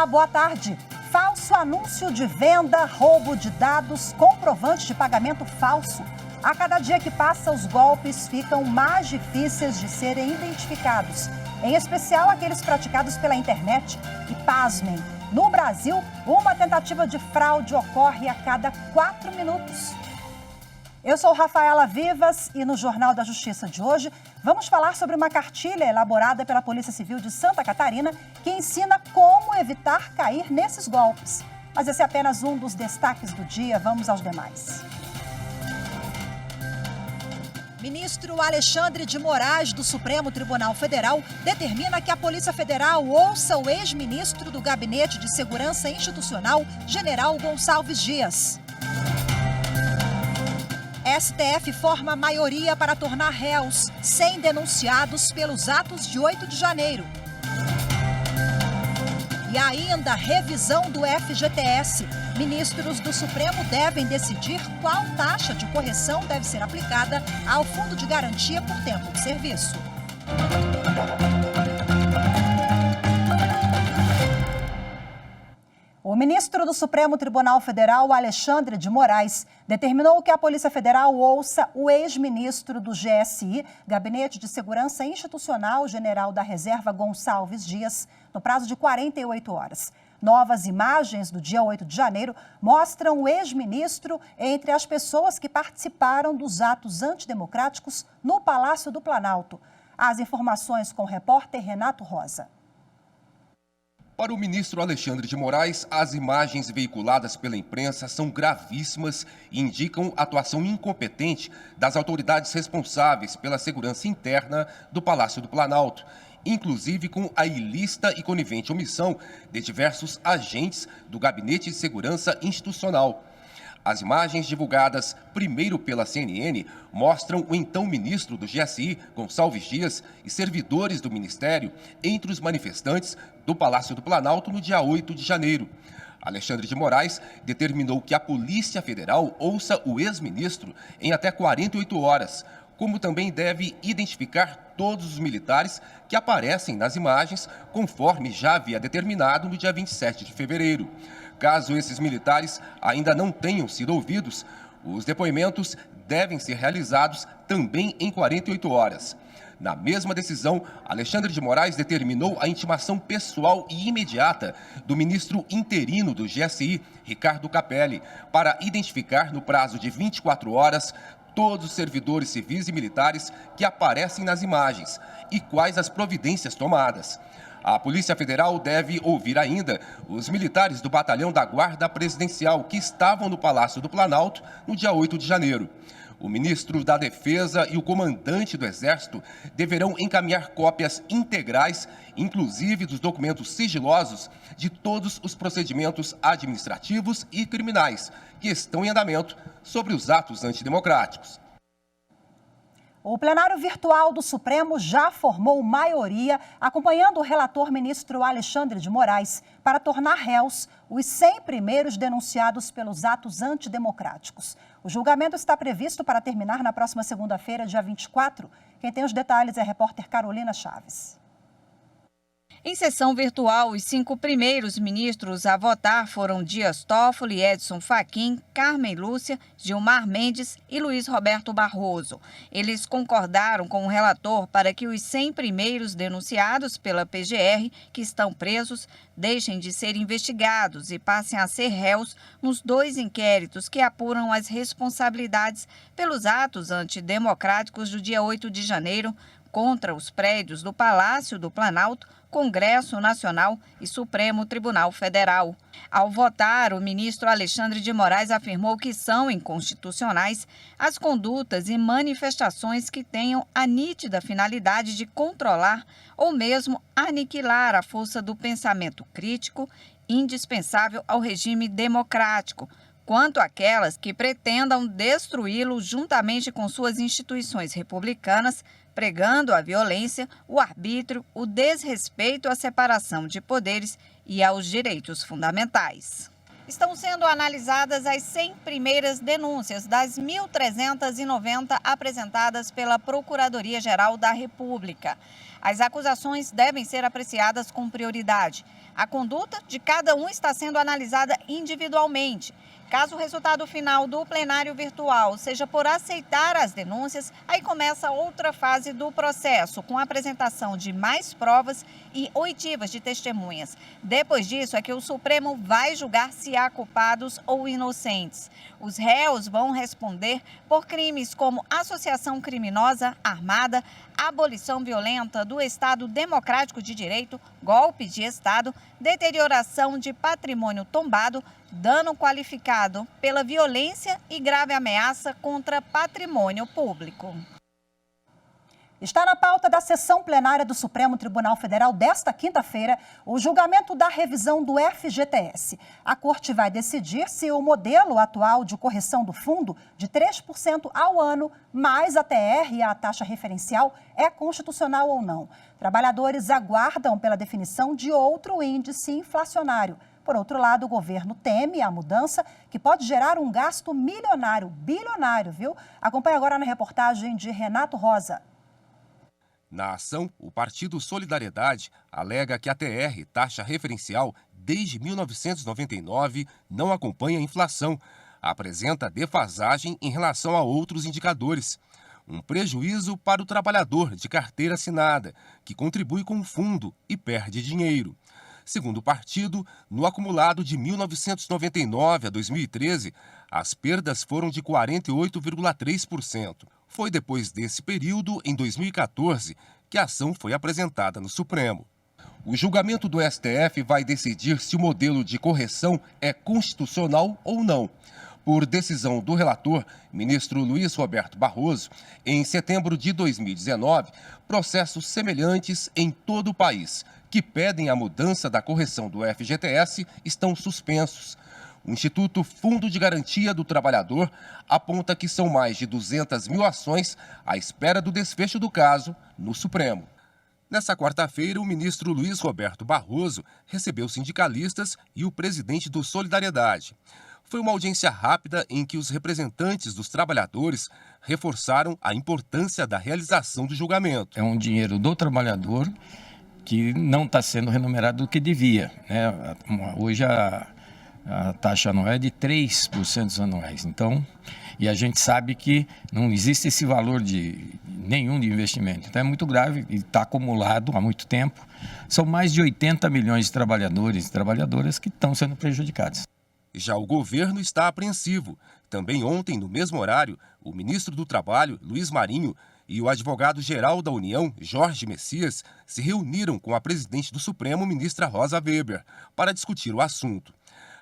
Olá, boa tarde. Falso anúncio de venda, roubo de dados, comprovante de pagamento falso. A cada dia que passa, os golpes ficam mais difíceis de serem identificados, em especial aqueles praticados pela internet. E pasmem, no Brasil, uma tentativa de fraude ocorre a cada 4 minutos. Eu sou Rafaela Vivas e no Jornal da Justiça de hoje vamos falar sobre uma cartilha elaborada pela Polícia Civil de Santa Catarina que ensina como evitar cair nesses golpes. Mas esse é apenas um dos destaques do dia. Vamos aos demais. Ministro Alexandre de Moraes, do Supremo Tribunal Federal, determina que a Polícia Federal ouça o ex-ministro do Gabinete de Segurança Institucional, General Gonçalves Dias. STF forma maioria para tornar réus 100 denunciados pelos atos de 8 de janeiro. E ainda revisão do FGTS. Ministros do Supremo devem decidir qual taxa de correção deve ser aplicada ao Fundo de Garantia por Tempo de Serviço. O ministro do Supremo Tribunal Federal, Alexandre de Moraes, determinou que a Polícia Federal ouça o ex-ministro do GSI, Gabinete de Segurança Institucional, General da Reserva Gonçalves Dias, no prazo de 48 horas. Novas imagens do dia 8 de janeiro mostram o ex-ministro entre as pessoas que participaram dos atos antidemocráticos no Palácio do Planalto. As informações com o repórter Renato Rosa. Para o ministro Alexandre de Moraes, as imagens veiculadas pela imprensa são gravíssimas e indicam atuação incompetente das autoridades responsáveis pela segurança interna do Palácio do Planalto, inclusive com a ilícita e conivente omissão de diversos agentes do Gabinete de Segurança Institucional. As imagens divulgadas primeiro pela CNN mostram o então ministro do GSI, Gonçalves Dias, e servidores do ministério entre os manifestantes do Palácio do Planalto no dia 8 de janeiro. Alexandre de Moraes determinou que a Polícia Federal ouça o ex-ministro em até 48 horas, como também deve identificar todos os militares que aparecem nas imagens, conforme já havia determinado no dia 27 de fevereiro. Caso esses militares ainda não tenham sido ouvidos, os depoimentos devem ser realizados também em 48 horas. Na mesma decisão, Alexandre de Moraes determinou a intimação pessoal e imediata do ministro interino do GSI, Ricardo Capelli, para identificar no prazo de 24 horas todos os servidores civis e militares que aparecem nas imagens e quais as providências tomadas. A Polícia Federal deve ouvir ainda os militares do Batalhão da Guarda Presidencial que estavam no Palácio do Planalto no dia 8 de janeiro. O ministro da Defesa e o comandante do Exército deverão encaminhar cópias integrais, inclusive dos documentos sigilosos, de todos os procedimentos administrativos e criminais que estão em andamento sobre os atos antidemocráticos. O plenário virtual do Supremo já formou maioria, acompanhando o relator ministro Alexandre de Moraes, para tornar réus os 100 primeiros denunciados pelos atos antidemocráticos. O julgamento está previsto para terminar na próxima segunda-feira, dia 24. Quem tem os detalhes é a repórter Carolina Chaves. Em sessão virtual, os 5 primeiros ministros a votar foram Dias Toffoli, Edson Fachin, Carmen Lúcia, Gilmar Mendes e Luiz Roberto Barroso. Eles concordaram com o relator para que os 100 primeiros denunciados pela PGR, que estão presos, deixem de ser investigados e passem a ser réus nos 2 inquéritos que apuram as responsabilidades pelos atos antidemocráticos do dia 8 de janeiro contra os prédios do Palácio do Planalto, Congresso Nacional e Supremo Tribunal Federal. Ao votar, o ministro Alexandre de Moraes afirmou que são inconstitucionais as condutas e manifestações que tenham a nítida finalidade de controlar ou mesmo aniquilar a força do pensamento crítico, indispensável ao regime democrático, quanto àquelas que pretendam destruí-lo juntamente com suas instituições republicanas, pregando a violência, o arbítrio, o desrespeito à separação de poderes e aos direitos fundamentais. Estão sendo analisadas as 100 primeiras denúncias das 1.390 apresentadas pela Procuradoria-Geral da República. As acusações devem ser apreciadas com prioridade. A conduta de cada um está sendo analisada individualmente. Caso o resultado final do plenário virtual seja por aceitar as denúncias, aí começa outra fase do processo, com a apresentação de mais provas e oitivas de testemunhas. Depois disso é que o Supremo vai julgar se há culpados ou inocentes. Os réus vão responder por crimes como associação criminosa armada, abolição violenta do Estado Democrático de Direito, golpe de Estado, deterioração de patrimônio tombado, dano qualificado pela violência e grave ameaça contra patrimônio público. Está na pauta da sessão plenária do Supremo Tribunal Federal desta quinta-feira o julgamento da revisão do FGTS. A Corte vai decidir se o modelo atual de correção do fundo de 3% ao ano, mais a TR e a taxa referencial, é constitucional ou não. Trabalhadores aguardam pela definição de outro índice inflacionário. Por outro lado, o governo teme a mudança, que pode gerar um gasto bilionário, viu? Acompanhe agora na reportagem de Renato Rosa. Na ação, o Partido Solidariedade alega que a TR, taxa referencial, desde 1999, não acompanha a inflação, apresenta defasagem em relação a outros indicadores. Um prejuízo para o trabalhador de carteira assinada, que contribui com o fundo e perde dinheiro. Segundo o partido, no acumulado de 1999 a 2013, as perdas foram de 48,3%. Foi depois desse período, em 2014, que a ação foi apresentada no Supremo. O julgamento do STF vai decidir se o modelo de correção é constitucional ou não. Por decisão do relator, ministro Luiz Roberto Barroso, em setembro de 2019, processos semelhantes em todo o país, que pedem a mudança da correção do FGTS, estão suspensos. O Instituto Fundo de Garantia do Trabalhador aponta que são mais de 200 mil ações à espera do desfecho do caso no Supremo. Nessa quarta-feira, o ministro Luiz Roberto Barroso recebeu sindicalistas e o presidente do Solidariedade. Foi uma audiência rápida em que os representantes dos trabalhadores reforçaram a importância da realização do julgamento. É um dinheiro do trabalhador que não está sendo remunerado do que devia, né? Hoje a taxa anual é de 3% anuais. Então, e a gente sabe que não existe esse valor nenhum de investimento. Então é muito grave e está acumulado há muito tempo. São mais de 80 milhões de trabalhadores e trabalhadoras que estão sendo prejudicados. Já o governo está apreensivo. Também ontem, no mesmo horário, o ministro do Trabalho, Luiz Marinho, e o advogado-geral da União, Jorge Messias, se reuniram com a presidente do Supremo, ministra Rosa Weber, para discutir o assunto.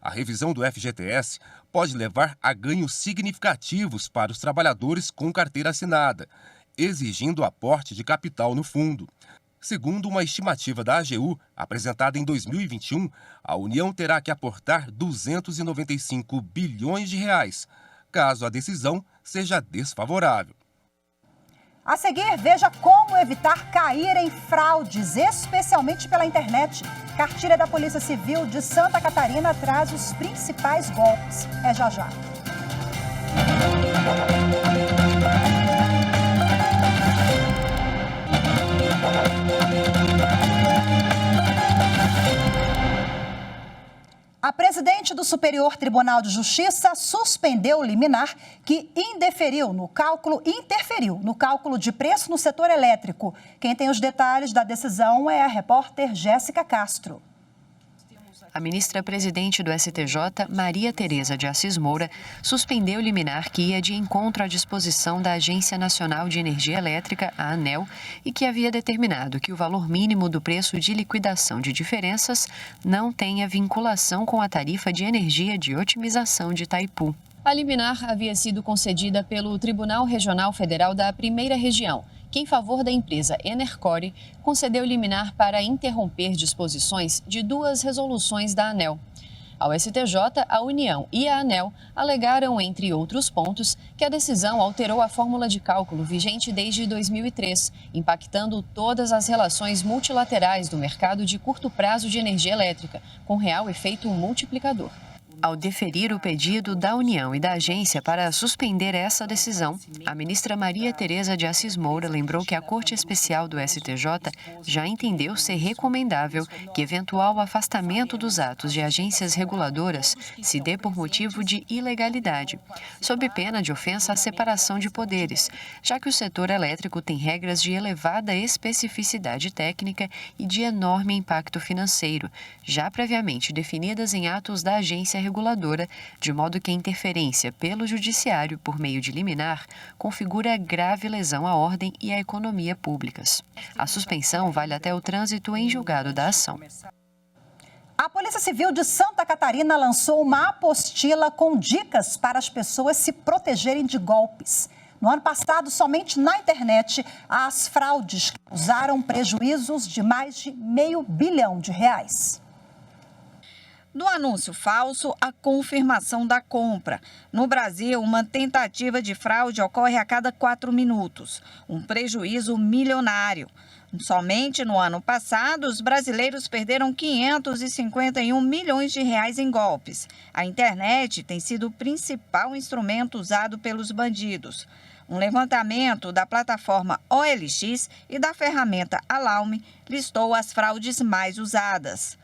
A revisão do FGTS pode levar a ganhos significativos para os trabalhadores com carteira assinada, exigindo aporte de capital no fundo. Segundo uma estimativa da AGU, apresentada em 2021, a União terá que aportar 295 bilhões de reais, caso a decisão seja desfavorável. A seguir, veja como evitar cair em fraudes, especialmente pela internet. Cartilha da Polícia Civil de Santa Catarina traz os principais golpes. É já já. A presidente do Superior Tribunal de Justiça suspendeu o liminar que interferiu no cálculo de preço no setor elétrico. Quem tem os detalhes da decisão é a repórter Jéssica Castro. A ministra-presidente do STJ, Maria Tereza de Assis Moura, suspendeu o liminar que ia de encontro à disposição da Agência Nacional de Energia Elétrica, a ANEEL, e que havia determinado que o valor mínimo do preço de liquidação de diferenças não tenha vinculação com a tarifa de energia de otimização de Itaipu. A liminar havia sido concedida pelo Tribunal Regional Federal da Primeira Região, que, em favor da empresa Enercore, concedeu liminar para interromper disposições de duas resoluções da ANEEL. Ao STJ, a União e a ANEEL alegaram, entre outros pontos, que a decisão alterou a fórmula de cálculo vigente desde 2003, impactando todas as relações multilaterais do mercado de curto prazo de energia elétrica, com real efeito multiplicador. Ao deferir o pedido da União e da agência para suspender essa decisão, a ministra Maria Tereza de Assis Moura lembrou que a Corte Especial do STJ já entendeu ser recomendável que eventual afastamento dos atos de agências reguladoras se dê por motivo de ilegalidade, sob pena de ofensa à separação de poderes, já que o setor elétrico tem regras de elevada especificidade técnica e de enorme impacto financeiro, já previamente definidas em atos da agência reguladora, de modo que a interferência pelo judiciário por meio de liminar configura grave lesão à ordem e à economia públicas. A suspensão vale até o trânsito em julgado da ação. A Polícia Civil de Santa Catarina lançou uma apostila com dicas para as pessoas se protegerem de golpes. No ano passado, somente na internet, as fraudes causaram prejuízos de mais de R$500 bilhão. Do anúncio falso à confirmação da compra. No Brasil, uma tentativa de fraude ocorre a cada 4 minutos, um prejuízo milionário. Somente no ano passado, os brasileiros perderam R$551 milhões em golpes. A internet tem sido o principal instrumento usado pelos bandidos. Um levantamento da plataforma OLX e da ferramenta Alarme listou as fraudes mais usadas.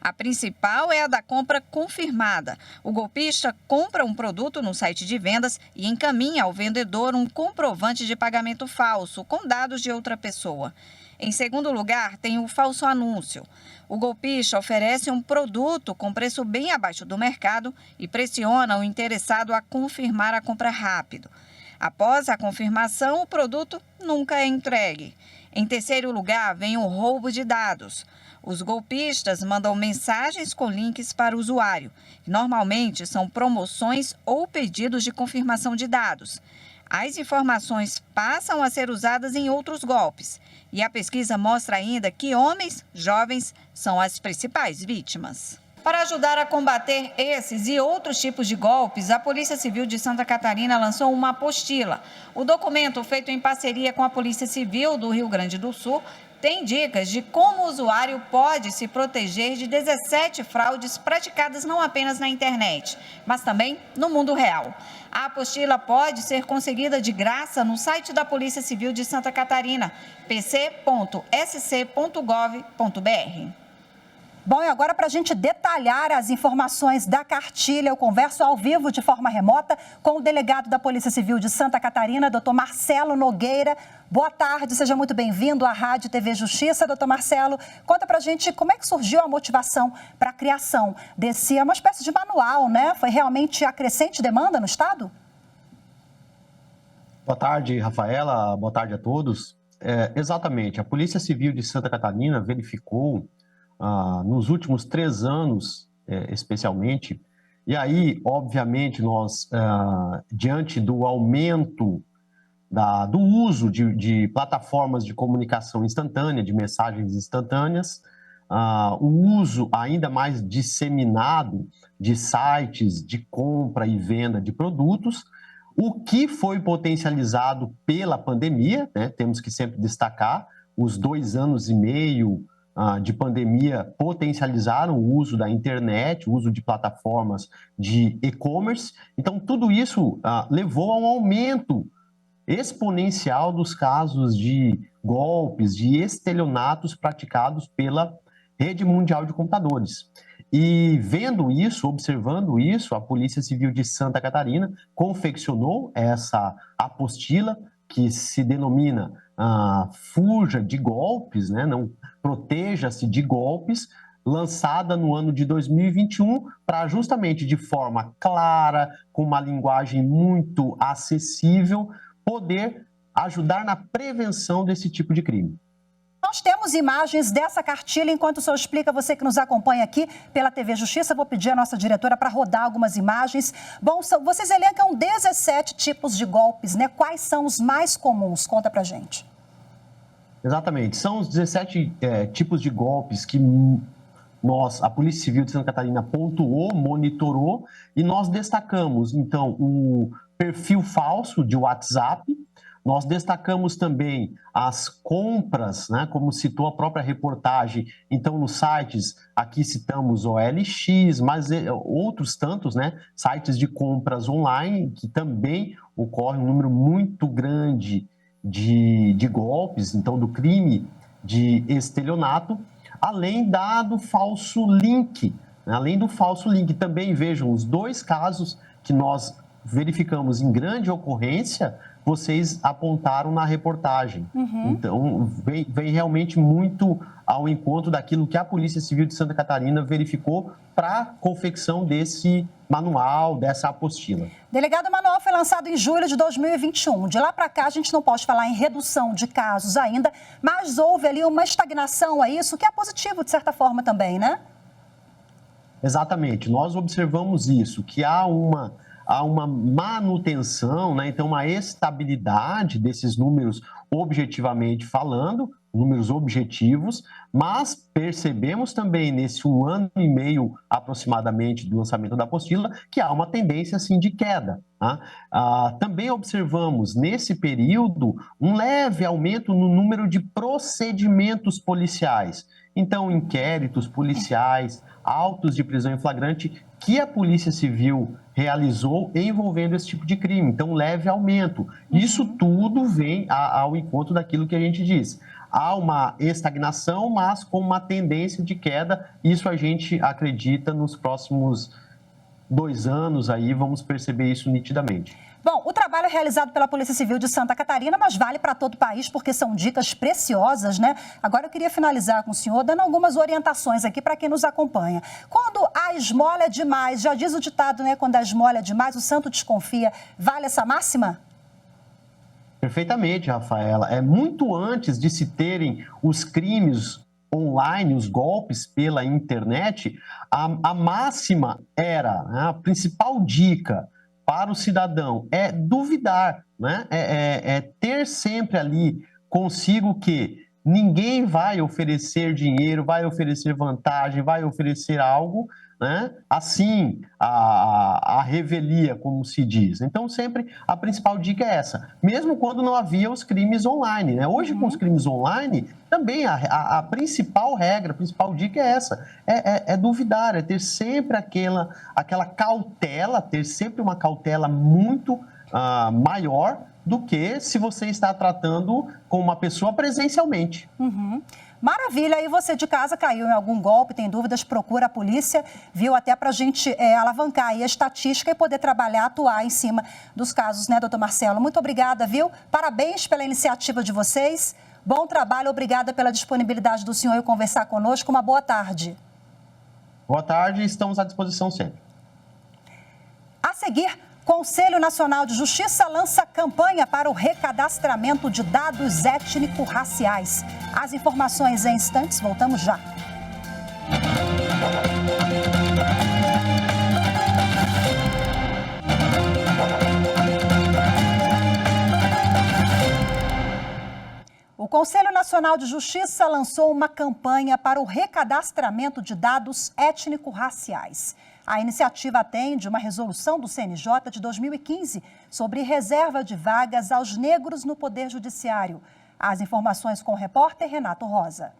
A principal é a da compra confirmada. O golpista compra um produto no site de vendas e encaminha ao vendedor um comprovante de pagamento falso com dados de outra pessoa. Em segundo lugar, tem o falso anúncio. O golpista oferece um produto com preço bem abaixo do mercado e pressiona o interessado a confirmar a compra rápido. Após a confirmação, o produto nunca é entregue. Em terceiro lugar, vem o roubo de dados. Os golpistas mandam mensagens com links para o usuário, que normalmente são promoções ou pedidos de confirmação de dados. As informações passam a ser usadas em outros golpes. E a pesquisa mostra ainda que homens jovens são as principais vítimas. Para ajudar a combater esses e outros tipos de golpes, a Polícia Civil de Santa Catarina lançou uma apostila. O documento, feito em parceria com a Polícia Civil do Rio Grande do Sul, tem dicas de como o usuário pode se proteger de 17 fraudes praticadas não apenas na internet, mas também no mundo real. A apostila pode ser conseguida de graça no site da Polícia Civil de Santa Catarina, pc.sc.gov.br. Bom, e agora para a gente detalhar as informações da cartilha, eu converso ao vivo de forma remota com o delegado da Polícia Civil de Santa Catarina, doutor Marcelo Nogueira. Boa tarde, seja muito bem-vindo à Rádio TV Justiça. Doutor Marcelo, conta para a gente como é que surgiu a motivação para a criação desse, uma espécie de manual, né? Foi realmente a crescente demanda no Estado? Boa tarde, Rafaela. Boa tarde a todos. Exatamente, a Polícia Civil de Santa Catarina verificou nos últimos 3 anos, especialmente, e aí, obviamente, nós, diante do aumento do uso de plataformas de comunicação instantânea, de mensagens instantâneas, o uso ainda mais disseminado de sites de compra e venda de produtos, o que foi potencializado pela pandemia, né? Temos que sempre destacar, os 2 anos e meio de pandemia potencializaram o uso da internet, o uso de plataformas de e-commerce. Então, tudo isso levou a um aumento exponencial dos casos de golpes, de estelionatos praticados pela rede mundial de computadores. E vendo isso, observando isso, a Polícia Civil de Santa Catarina confeccionou essa apostila que se denomina Fuja de Golpes, né? Não proteja-se de golpes, lançada no ano de 2021 para justamente de forma clara, com uma linguagem muito acessível, poder ajudar na prevenção desse tipo de crime. Nós temos imagens dessa cartilha, enquanto o senhor explica, você que nos acompanha aqui pela TV Justiça, vou pedir à nossa diretora para rodar algumas imagens. Bom, vocês elencam 17 tipos de golpes, né? Quais são os mais comuns? Conta pra gente. Exatamente, são os 17 tipos de golpes que a Polícia Civil de Santa Catarina pontuou, monitorou, e nós destacamos, então, o perfil falso de WhatsApp, Nós destacamos também as compras, né, como citou a própria reportagem. Então, nos sites, aqui citamos OLX, mas outros tantos, né, sites de compras online, que também ocorre um número muito grande de golpes, então do crime de estelionato, além do falso link. Além do falso link, também vejam os dois casos que nós verificamos em grande ocorrência, vocês apontaram na reportagem. Então, vem realmente muito ao encontro daquilo que a Polícia Civil de Santa Catarina verificou para a confecção desse manual, dessa apostila. Delegado, o manual foi lançado em julho de 2021. De lá para cá, a gente não pode falar em redução de casos ainda, mas houve ali uma estagnação a isso, que é positivo de certa forma também, né? Exatamente. Nós observamos isso, que há uma manutenção, né? Então uma estabilidade desses números objetivamente falando, números objetivos, mas percebemos também nesse 1 ano e meio aproximadamente do lançamento da apostila que há uma tendência assim de queda. Tá? Também observamos nesse período um leve aumento no número de procedimentos policiais. Então, inquéritos policiais, autos de prisão em flagrante que a Polícia Civil realizou envolvendo esse tipo de crime. Então, leve aumento. Isso tudo vem ao encontro daquilo que a gente diz. Há uma estagnação, mas com uma tendência de queda. Isso a gente acredita nos próximos 2 anos aí, vamos perceber isso nitidamente. Bom, o trabalho é realizado pela Polícia Civil de Santa Catarina, mas vale para todo o país, porque são dicas preciosas, né? Agora eu queria finalizar com o senhor dando algumas orientações aqui para quem nos acompanha. Quando a esmola é demais, já diz o ditado, né? Quando a esmola é demais, o santo desconfia. Vale essa máxima? Perfeitamente, Rafaela. É muito antes de se terem os crimes online, os golpes pela internet, a máxima era, né, a principal dica para o cidadão é duvidar, né? É ter sempre ali consigo que ninguém vai oferecer dinheiro, vai oferecer vantagem, vai oferecer algo, né? Assim, a revelia, como se diz. Então, sempre a principal dica é essa, mesmo quando não havia os crimes online, né? Hoje, com os crimes online, também a principal regra, a principal dica é essa, é duvidar, é ter sempre aquela cautela, ter sempre uma cautela muito maior do que se você está tratando com uma pessoa presencialmente. Maravilha, e você de casa caiu em algum golpe, tem dúvidas, procura a polícia, viu, até para a gente alavancar aí a estatística e poder trabalhar, atuar em cima dos casos, né, doutor Marcelo? Muito obrigada, viu? Parabéns pela iniciativa de vocês, bom trabalho, obrigada pela disponibilidade do senhor em conversar conosco, uma boa tarde. Boa tarde, estamos à disposição sempre. A seguir, Conselho Nacional de Justiça lança campanha para o recadastramento de dados étnico-raciais. As informações em instantes, voltamos já. O Conselho Nacional de Justiça lançou uma campanha para o recadastramento de dados étnico-raciais. A iniciativa atende uma resolução do CNJ de 2015 sobre reserva de vagas aos negros no Poder Judiciário. As informações com o repórter Renato Rosa.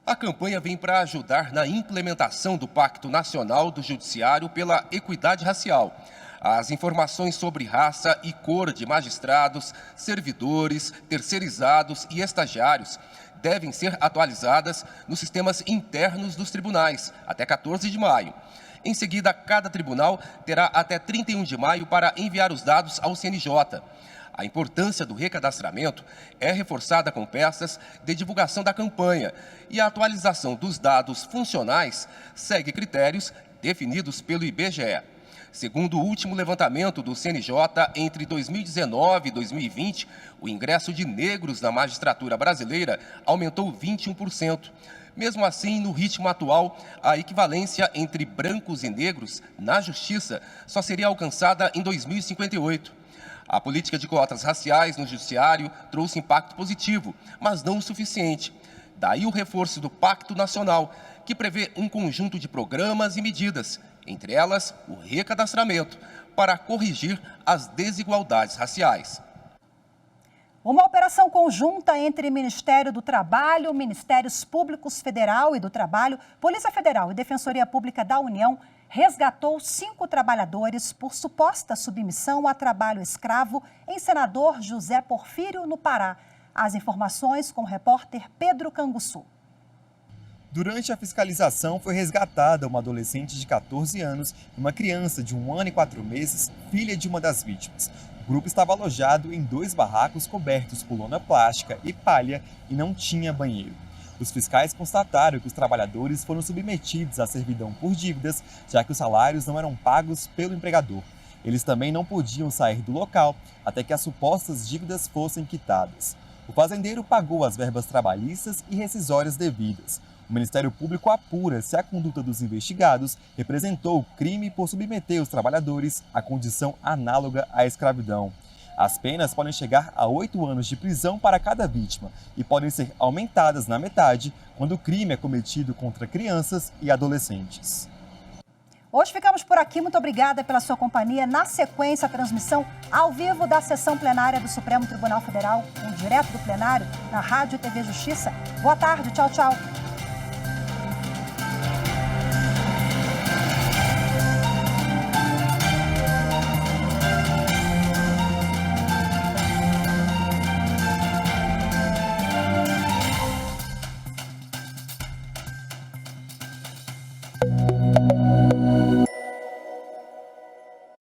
A campanha vem para ajudar na implementação do Pacto Nacional do Judiciário pela Equidade Racial. As informações sobre raça e cor de magistrados, servidores, terceirizados e estagiários devem ser atualizadas nos sistemas internos dos tribunais até 14 de maio. Em seguida, cada tribunal terá até 31 de maio para enviar os dados ao CNJ. A importância do recadastramento é reforçada com peças de divulgação da campanha e a atualização dos dados funcionais segue critérios definidos pelo IBGE. Segundo o último levantamento do CNJ, entre 2019 e 2020, o ingresso de negros na magistratura brasileira aumentou 21%. Mesmo assim, no ritmo atual, a equivalência entre brancos e negros na justiça só seria alcançada em 2058. A política de cotas raciais no judiciário trouxe impacto positivo, mas não o suficiente. Daí o reforço do Pacto Nacional, que prevê um conjunto de programas e medidas, entre elas o recadastramento, para corrigir as desigualdades raciais. Uma operação conjunta entre Ministério do Trabalho, Ministérios Públicos Federal e do Trabalho, Polícia Federal e Defensoria Pública da União resgatou 5 trabalhadores por suposta submissão a trabalho escravo em Senador José Porfírio, no Pará. As informações com o repórter Pedro Canguçu. Durante a fiscalização, foi resgatada uma adolescente de 14 anos e uma criança de 1 ano e 4 meses, filha de uma das vítimas. O grupo estava alojado em 2 barracos cobertos por lona plástica e palha e não tinha banheiro. Os fiscais constataram que os trabalhadores foram submetidos à servidão por dívidas, já que os salários não eram pagos pelo empregador. Eles também não podiam sair do local até que as supostas dívidas fossem quitadas. O fazendeiro pagou as verbas trabalhistas e rescisórias devidas. O Ministério Público apura se a conduta dos investigados representou crime por submeter os trabalhadores à condição análoga à escravidão. As penas podem chegar a 8 anos de prisão para cada vítima e podem ser aumentadas na metade quando o crime é cometido contra crianças e adolescentes. Hoje ficamos por aqui. Muito obrigada pela sua companhia. Na sequência, a transmissão ao vivo da sessão plenária do Supremo Tribunal Federal, direto do plenário, na Rádio e TV Justiça. Boa tarde. Tchau, tchau.